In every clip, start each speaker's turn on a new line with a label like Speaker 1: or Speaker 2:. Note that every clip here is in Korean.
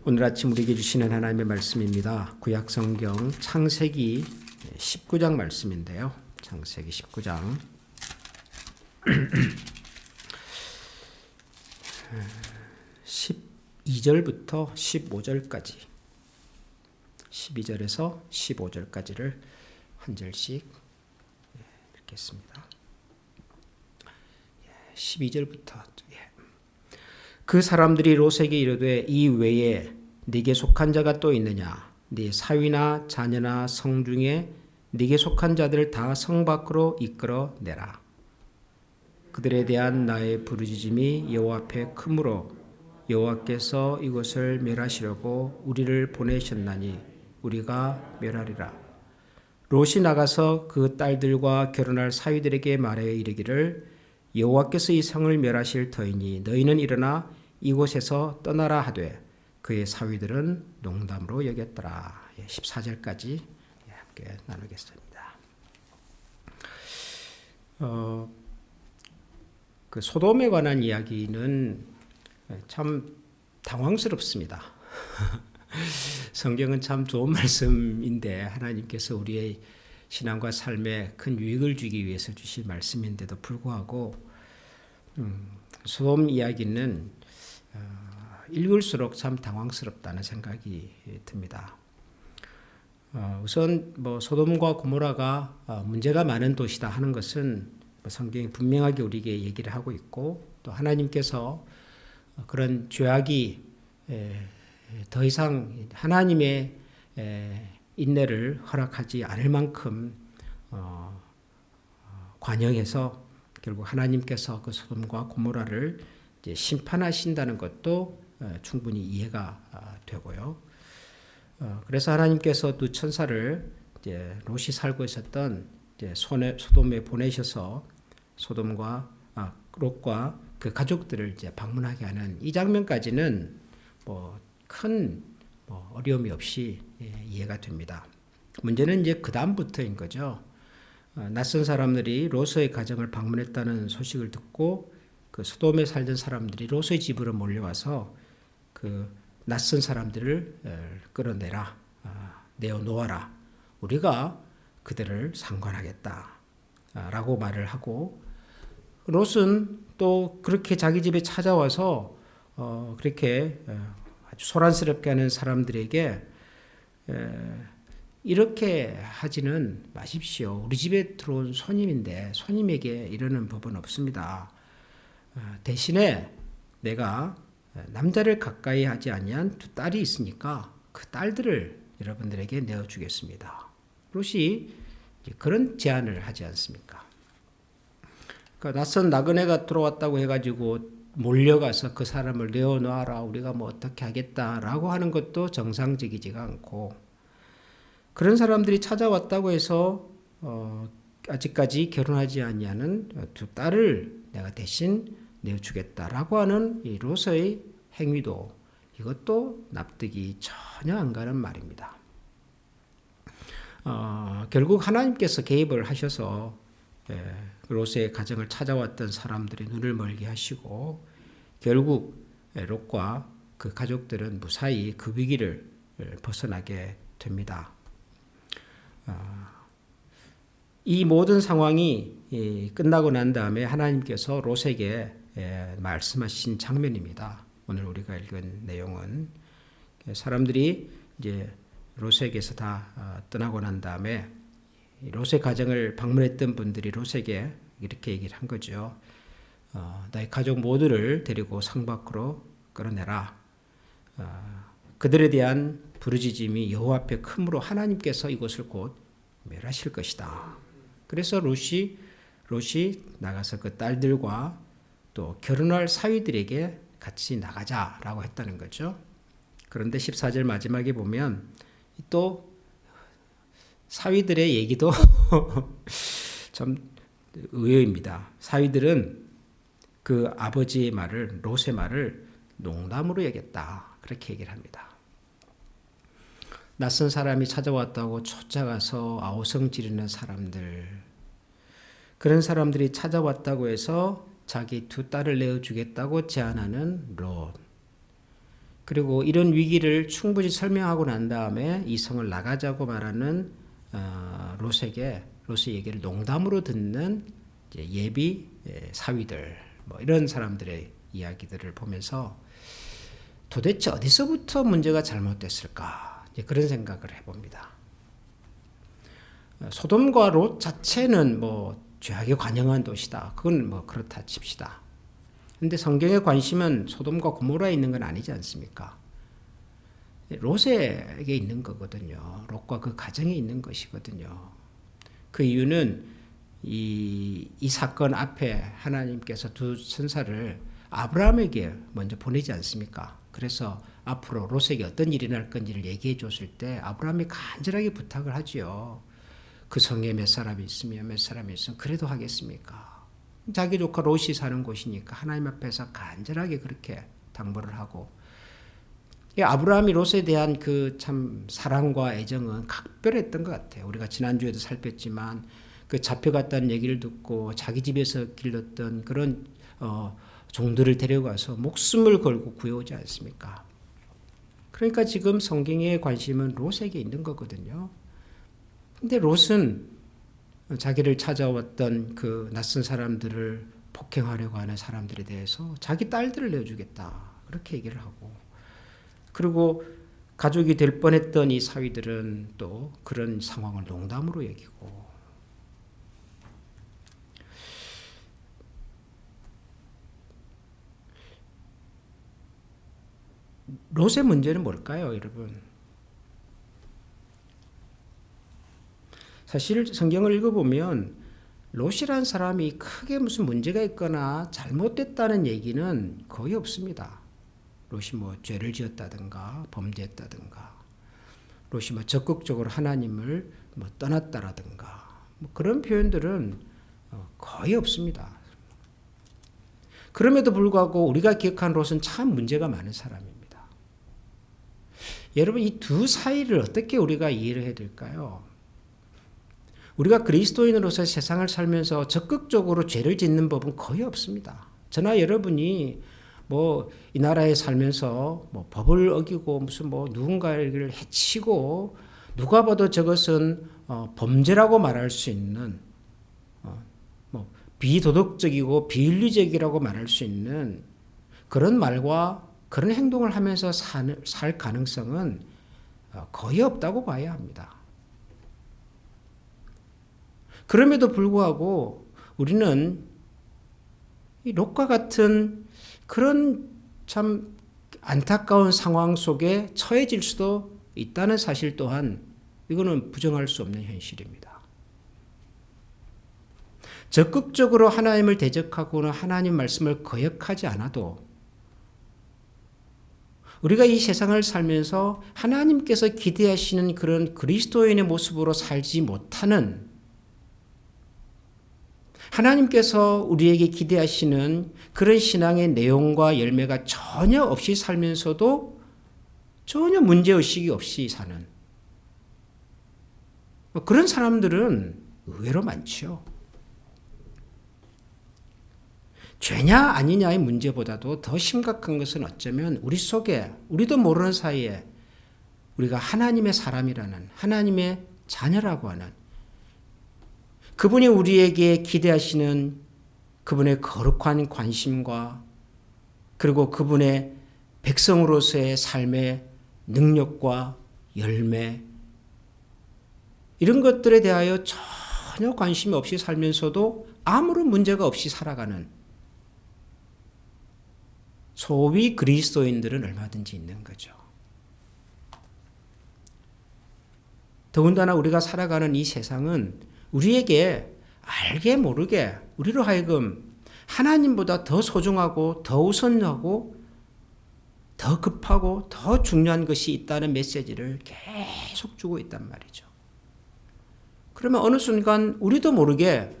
Speaker 1: 오늘 아침 우리에게 주시는 하나님의 말씀입니다. 구약성경 창세기 19장 말씀인데요. 창세기 19장 12절부터 15절까지 12절에서 15절까지를 한 절씩 읽겠습니다. 12절부터 그 사람들이 롯에게 이르되 이 외에 네게 속한 자가 또 있느냐? 네 사위나 자녀나 성 중에 네게 속한 자들 다 성 밖으로 이끌어 내라. 그들에 대한 나의 부르짖음이 여호와 앞에 크므로 여호와께서 이곳을 멸하시려고 우리를 보내셨나니 우리가 멸하리라. 롯이 나가서 그 딸들과 결혼할 사위들에게 말하여 이르기를 여호와께서 이 성을 멸하실 터이니 너희는 일어나 이곳에서 떠나라 하되 그의 사위들은 농담으로 여겼더라. 14절까지 함께 나누겠습니다. 그 소돔에 관한 이야기는 참 당황스럽습니다. 성경은 참 좋은 말씀인데 하나님께서 우리의 신앙과 삶에 큰 유익을 주기 위해서 주신 말씀인데도 불구하고 소돔 이야기는 읽을수록 참 당황스럽다는 생각이 듭니다. 우선 소돔과 고모라가 문제가 많은 도시다 하는 것은 성경이 분명하게 우리에게 얘기를 하고 있고 또 하나님께서 그런 죄악이 더 이상 하나님의 인내를 허락하지 않을 만큼 관영해서 결국 하나님께서 그 소돔과 고모라를 이제 심판하신다는 것도 충분히 이해가 되고요. 그래서 하나님께서 두 천사를 이제 롯이 살고 있었던 이제 소돔에 보내셔서 소돔과 롯과 그 가족들을 이제 방문하게 하는 이 장면까지는 큰 어려움이 없이 이해가 됩니다. 문제는 이제 그 다음부터인 거죠. 낯선 사람들이 롯의 가정을 방문했다는 소식을 듣고 그 소돔에 살던 사람들이 롯의 집으로 몰려와서 그 낯선 사람들을 끌어내라, 내어놓아라. 우리가 그들을 상관하겠다라고 말을 하고 롯은 또 그렇게 자기 집에 찾아와서 그렇게 아주 소란스럽게 하는 사람들에게 이렇게 하지는 마십시오. 우리 집에 들어온 손님인데 손님에게 이러는 법은 없습니다. 대신에 내가 남자를 가까이 하지 아니한 두 딸이 있으니까 그 딸들을 여러분들에게 내어주겠습니다. 롯이 그런 제안을 하지 않습니까? 그러니까 낯선 나그네가 들어왔다고 해가지고 몰려가서 그 사람을 내어놓아라 우리가 어떻게 하겠다라고 하는 것도 정상적이지가 않고 그런 사람들이 찾아왔다고 해서 아직까지 결혼하지 아니하는 두 딸을 내가 대신 내어주겠다라고 하는 이 롯의 행위도 이것도 납득이 전혀 안 가는 말입니다. 결국 하나님께서 개입을 하셔서 롯의 가정을 찾아왔던 사람들의 눈을 멀게 하시고 결국 롯과 그 가족들은 무사히 그 위기를 벗어나게 됩니다. 이 모든 상황이 끝나고 난 다음에 하나님께서 롯에게 말씀하신 장면입니다. 오늘 우리가 읽은 내용은 사람들이 이제 롯에게서 다 떠나고 난 다음에 롯의 가정을 방문했던 분들이 롯에게 이렇게 얘기를 한 거죠. 너희 가족 모두를 데리고 성 밖으로 끌어내라. 그들에 대한 부르짖음이 여호와 앞에 크므로 하나님께서 이곳을 곧 멸하실 것이다. 그래서 롯이 나가서 그 딸들과 또 결혼할 사위들에게 같이 나가자라고 했다는 거죠. 그런데 14절 마지막에 보면 또 사위들의 얘기도 참 의외입니다. 사위들은 그 아버지의 말을 롯의 말을 농담으로 여겼다. 그렇게 얘기를 합니다. 낯선 사람이 찾아왔다고 쫓아가서 아우성 지르는 사람들, 그런 사람들이 찾아왔다고 해서 자기 두 딸을 내어주겠다고 제안하는 롯, 그리고 이런 위기를 충분히 설명하고 난 다음에 이 성을 나가자고 말하는 롯의 얘기를 농담으로 듣는 예비 사위들, 뭐 이런 사람들의 이야기들을 보면서 도대체 어디서부터 문제가 잘못됐을까, 그런 생각을 해봅니다. 소돔과 롯 자체는 뭐 죄악에 관영한 도시다, 그건 뭐 그렇다 칩시다. 근데 성경의 관심은 소돔과 고모라에 있는 건 아니지 않습니까? 롯에게 있는 거거든요. 롯과 그 가정에 있는 것이거든요. 그 이유는 이 사건 앞에 하나님께서 두 천사를 아브라함에게 먼저 보내지 않습니까? 그래서 앞으로 롯에게 어떤 일이 날 건지를 얘기해 줬을 때 아브라함이 간절하게 부탁을 하지요. 그 성에 몇 사람이 있으면 그래도 하겠습니까? 자기 조카 롯이 사는 곳이니까 하나님 앞에서 간절하게 그렇게 당부를 하고, 아브라함이 롯에 대한 그 참 사랑과 애정은 각별했던 것 같아요. 우리가 지난주에도 살폈지만 그 잡혀갔다는 얘기를 듣고 자기 집에서 길렀던 그런 종들을 데려가서 목숨을 걸고 구해오지 않습니까? 그러니까 지금 성경의 관심은 롯에게 있는 거거든요. 근데 롯은 자기를 찾아왔던 그 낯선 사람들을 폭행하려고 하는 사람들에 대해서 자기 딸들을 내어주겠다, 그렇게 얘기를 하고, 그리고 가족이 될 뻔했던 이 사위들은 또 그런 상황을 농담으로 여기고, 롯의 문제는 뭘까요, 여러분? 사실 성경을 읽어보면 롯이라는 사람이 크게 무슨 문제가 있거나 잘못됐다는 얘기는 거의 없습니다. 롯이 뭐 죄를 지었다든가 범죄했다든가, 롯이 뭐 적극적으로 하나님을 뭐 떠났다라든가, 뭐 그런 표현들은 거의 없습니다. 그럼에도 불구하고 우리가 기억한 롯은 참 문제가 많은 사람입니다. 여러분, 이 두 사이를 어떻게 우리가 이해를 해야 될까요? 우리가 그리스도인으로서 세상을 살면서 적극적으로 죄를 짓는 법은 거의 없습니다. 저나 여러분이 뭐 이 나라에 살면서 뭐 법을 어기고 무슨 뭐 누군가를 해치고 누가 봐도 저것은 범죄라고 말할 수 있는 뭐 비도덕적이고 비윤리적이라고 말할 수 있는 그런 말과 그런 행동을 하면서 살 가능성은 거의 없다고 봐야 합니다. 그럼에도 불구하고 우리는 이 롯과 같은 그런 참 안타까운 상황 속에 처해질 수도 있다는 사실 또한 이거는 부정할 수 없는 현실입니다. 적극적으로 하나님을 대적하거나 하나님 말씀을 거역하지 않아도 우리가 이 세상을 살면서 하나님께서 기대하시는 그런 그리스도인의 모습으로 살지 못하는, 하나님께서 우리에게 기대하시는 그런 신앙의 내용과 열매가 전혀 없이 살면서도 전혀 문제의식이 없이 사는 그런 사람들은 의외로 많죠. 죄냐 아니냐의 문제보다도 더 심각한 것은 어쩌면 우리 속에 우리도 모르는 사이에 우리가 하나님의 사람이라는, 하나님의 자녀라고 하는, 그분이 우리에게 기대하시는 그분의 거룩한 관심과 그리고 그분의 백성으로서의 삶의 능력과 열매, 이런 것들에 대하여 전혀 관심이 없이 살면서도 아무런 문제가 없이 살아가는 소위 그리스도인들은 얼마든지 있는 거죠. 더군다나 우리가 살아가는 이 세상은 우리에게 알게 모르게 우리로 하여금 하나님보다 더 소중하고 더 우선하고 더 급하고 더 중요한 것이 있다는 메시지를 계속 주고 있단 말이죠. 그러면 어느 순간 우리도 모르게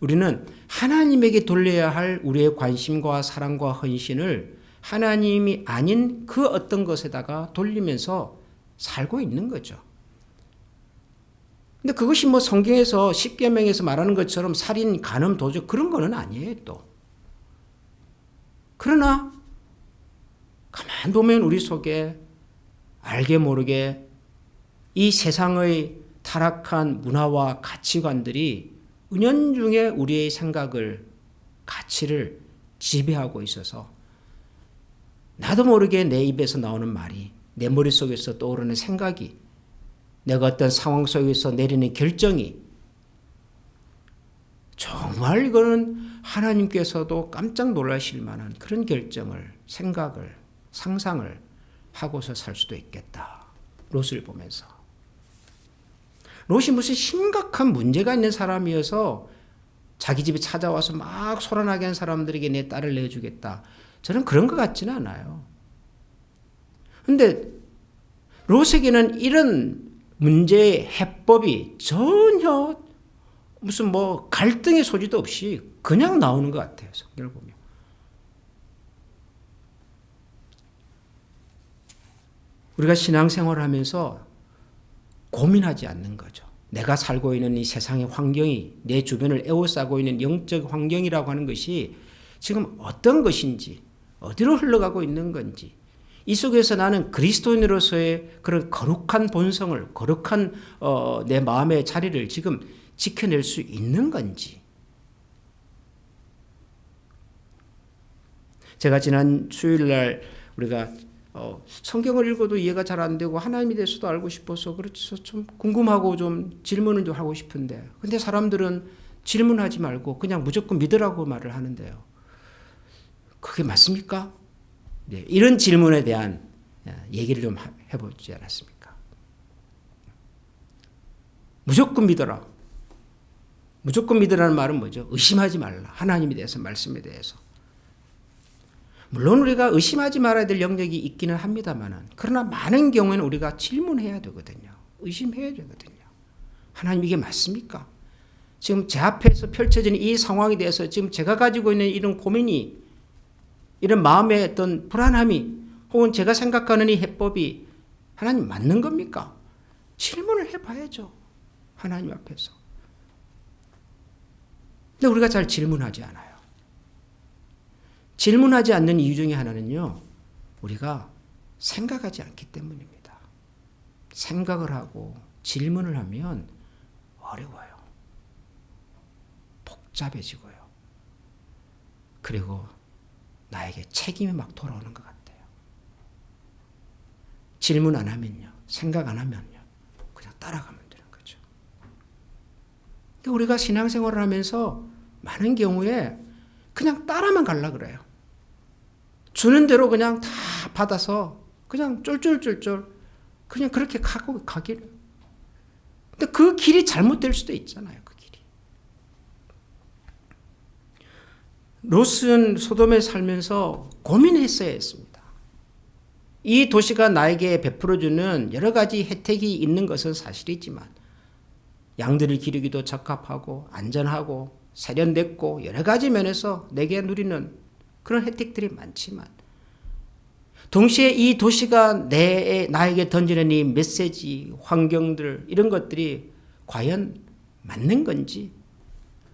Speaker 1: 우리는 하나님에게 돌려야 할 우리의 관심과 사랑과 헌신을 하나님이 아닌 그 어떤 것에다가 돌리면서 살고 있는 거죠. 근데 그것이 뭐 성경에서 십계명에서 말하는 것처럼 살인, 간음, 도적 그런 거는 아니에요 또. 그러나 가만 보면 우리 속에 알게 모르게 이 세상의 타락한 문화와 가치관들이 은연중에 우리의 생각을, 가치를 지배하고 있어서 나도 모르게 내 입에서 나오는 말이, 내 머릿속에서 떠오르는 생각이, 내가 어떤 상황 속에서 내리는 결정이 정말 이거는 하나님께서도 깜짝 놀라실 만한 그런 결정을, 생각을, 상상을 하고서 살 수도 있겠다. 롯을 보면서. 롯이 무슨 심각한 문제가 있는 사람이어서 자기 집에 찾아와서 막 소란하게 한 사람들에게 내 딸을 내주겠다. 저는 그런 것 같지는 않아요. 그런데 롯에게는 이런 문제의 해법이 전혀 무슨 뭐 갈등의 소지도 없이 그냥 나오는 것 같아요. 성경을 보면. 우리가 신앙생활을 하면서 고민하지 않는 거죠. 내가 살고 있는 이 세상의 환경이, 내 주변을 에워싸고 있는 영적 환경이라고 하는 것이 지금 어떤 것인지, 어디로 흘러가고 있는 건지, 이 속에서 나는 그리스도인으로서의 그런 거룩한 본성을, 거룩한 내 마음의 자리를 지금 지켜낼 수 있는 건지. 제가 지난 수요일날 우리가 성경을 읽어도 이해가 잘 안 되고 하나님에 대해서도 알고 싶어서 그렇죠. 좀 궁금하고 좀 질문을 좀 하고 싶은데, 근데 사람들은 질문하지 말고 그냥 무조건 믿으라고 말을 하는데요. 그게 맞습니까? 네, 이런 질문에 대한 얘기를 좀 해보지 않았습니까? 무조건 믿어라. 무조건 믿으라는 말은 뭐죠? 의심하지 말라. 하나님에 대해서, 말씀에 대해서. 물론 우리가 의심하지 말아야 될 영역이 있기는 합니다만, 그러나 많은 경우에는 우리가 질문해야 되거든요. 의심해야 되거든요. 하나님 이게 맞습니까? 지금 제 앞에서 펼쳐지는 이 상황에 대해서 지금 제가 가지고 있는 이런 고민이, 이런 마음의 어떤 불안함이, 혹은 제가 생각하는 이 해법이 하나님 맞는 겁니까? 질문을 해봐야죠. 하나님 앞에서. 근데 우리가 잘 질문하지 않아요. 질문하지 않는 이유 중에 하나는요, 우리가 생각하지 않기 때문입니다. 생각을 하고 질문을 하면 어려워요. 복잡해지고요. 그리고 나에게 책임이 막 돌아오는 것 같아요. 질문 안 하면요, 생각 안 하면요, 그냥 따라가면 되는 거죠. 그러니까 우리가 신앙생활을 하면서 많은 경우에 그냥 따라만 가려고 그래요. 주는 대로 그냥 다 받아서 그냥 쫄쫄쫄쫄 그냥 그렇게 가기를. 근데 그 길이 잘못될 수도 있잖아요. 그 길이. 롯은 소돔에 살면서 고민했어야 했습니다. 이 도시가 나에게 베풀어주는 여러 가지 혜택이 있는 것은 사실이지만, 양들을 기르기도 적합하고 안전하고 세련됐고 여러 가지 면에서 내게 누리는 그런 혜택들이 많지만, 동시에 이 도시가 나에게 던지는 이 메시지, 환경들, 이런 것들이 과연 맞는 건지,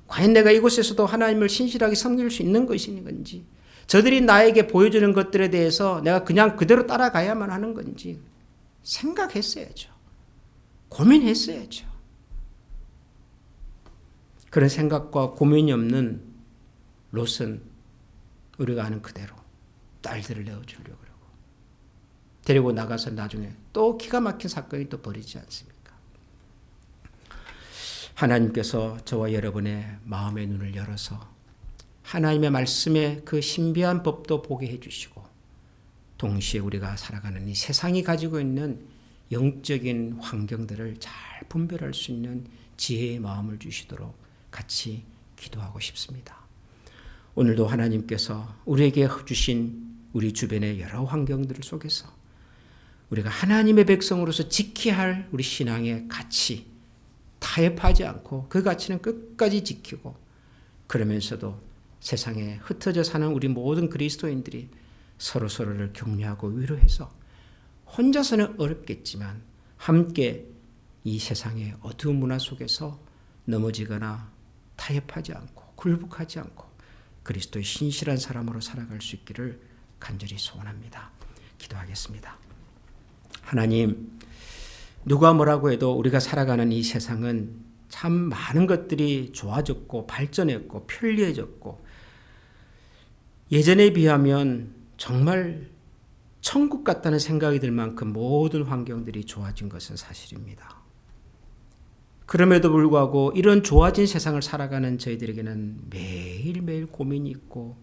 Speaker 1: 과연 내가 이곳에서도 하나님을 신실하게 섬길 수 있는 것인 건지, 저들이 나에게 보여주는 것들에 대해서 내가 그냥 그대로 따라가야만 하는 건지 생각했어야죠. 고민했어야죠. 그런 생각과 고민이 없는 롯은 우리가 아는 그대로 딸들을 내어주려고 그러고 데리고 나가서 나중에 또 기가 막힌 사건이 또 벌이지 않습니까? 하나님께서 저와 여러분의 마음의 눈을 열어서 하나님의 말씀의 그 신비한 법도 보게 해주시고, 동시에 우리가 살아가는 이 세상이 가지고 있는 영적인 환경들을 잘 분별할 수 있는 지혜의 마음을 주시도록 같이 기도하고 싶습니다. 오늘도 하나님께서 우리에게 주신 우리 주변의 여러 환경들 속에서 우리가 하나님의 백성으로서 지켜야 할 우리 신앙의 가치, 타협하지 않고 그 가치는 끝까지 지키고, 그러면서도 세상에 흩어져 사는 우리 모든 그리스도인들이 서로서로를 격려하고 위로해서 혼자서는 어렵겠지만 함께 이 세상의 어두운 문화 속에서 넘어지거나 타협하지 않고 굴복하지 않고 그리스도의 신실한 사람으로 살아갈 수 있기를 간절히 소원합니다. 기도하겠습니다. 하나님, 누가 뭐라고 해도 우리가 살아가는 이 세상은 참 많은 것들이 좋아졌고 발전했고 편리해졌고 예전에 비하면 정말 천국 같다는 생각이 들 만큼 모든 환경들이 좋아진 것은 사실입니다. 그럼에도 불구하고 이런 좋아진 세상을 살아가는 저희들에게는 매일매일 고민이 있고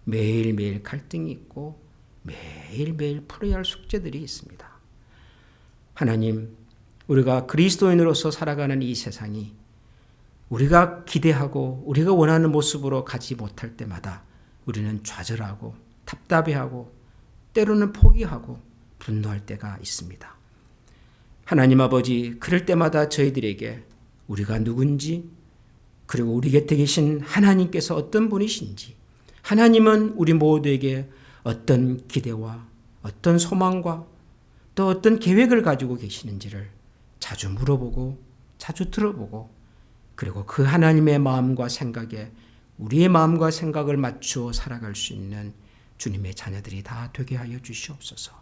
Speaker 1: 매일매일 갈등이 있고 매일매일 풀어야 할 숙제들이 있습니다. 하나님, 우리가 그리스도인으로서 살아가는 이 세상이 우리가 기대하고 우리가 원하는 모습으로 가지 못할 때마다 우리는 좌절하고 답답해하고 때로는 포기하고 분노할 때가 있습니다. 하나님 아버지, 그럴 때마다 저희들에게 우리가 누군지 그리고 우리 곁에 계신 하나님께서 어떤 분이신지 하나님은 우리 모두에게 어떤 기대와 어떤 소망과 또 어떤 계획을 가지고 계시는지를 자주 물어보고 자주 들어보고 그리고 그 하나님의 마음과 생각에 우리의 마음과 생각을 맞추어 살아갈 수 있는 주님의 자녀들이 다 되게 하여 주시옵소서.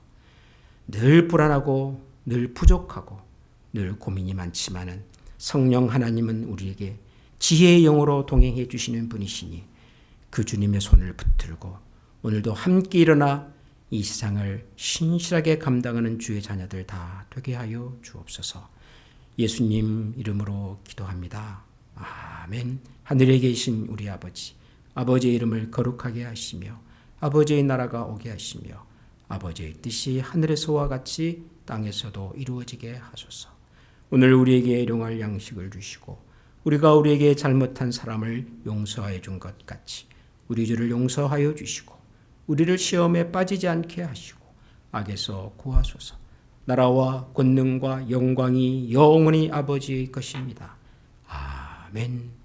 Speaker 1: 늘 불안하고 늘 부족하고 늘 고민이 많지만은 성령 하나님은 우리에게 지혜의 영으로 동행해 주시는 분이시니 그 주님의 손을 붙들고 오늘도 함께 일어나 이 세상을 신실하게 감당하는 주의 자녀들 다 되게 하여 주옵소서. 예수님 이름으로 기도합니다. 아멘. 하늘에 계신 우리 아버지, 아버지의 이름을 거룩하게 하시며 아버지의 나라가 오게 하시며 아버지의 뜻이 하늘에서와 같이 땅에서도 이루어지게 하소서. 오늘 우리에게 일용할 양식을 주시고 우리가 우리에게 잘못한 사람을 용서하여 준 것 같이 우리 죄를 용서하여 주시고 우리를 시험에 빠지지 않게 하시고 악에서 구하소서. 나라와 권능과 영광이 영원히 아버지의 것입니다. 아멘.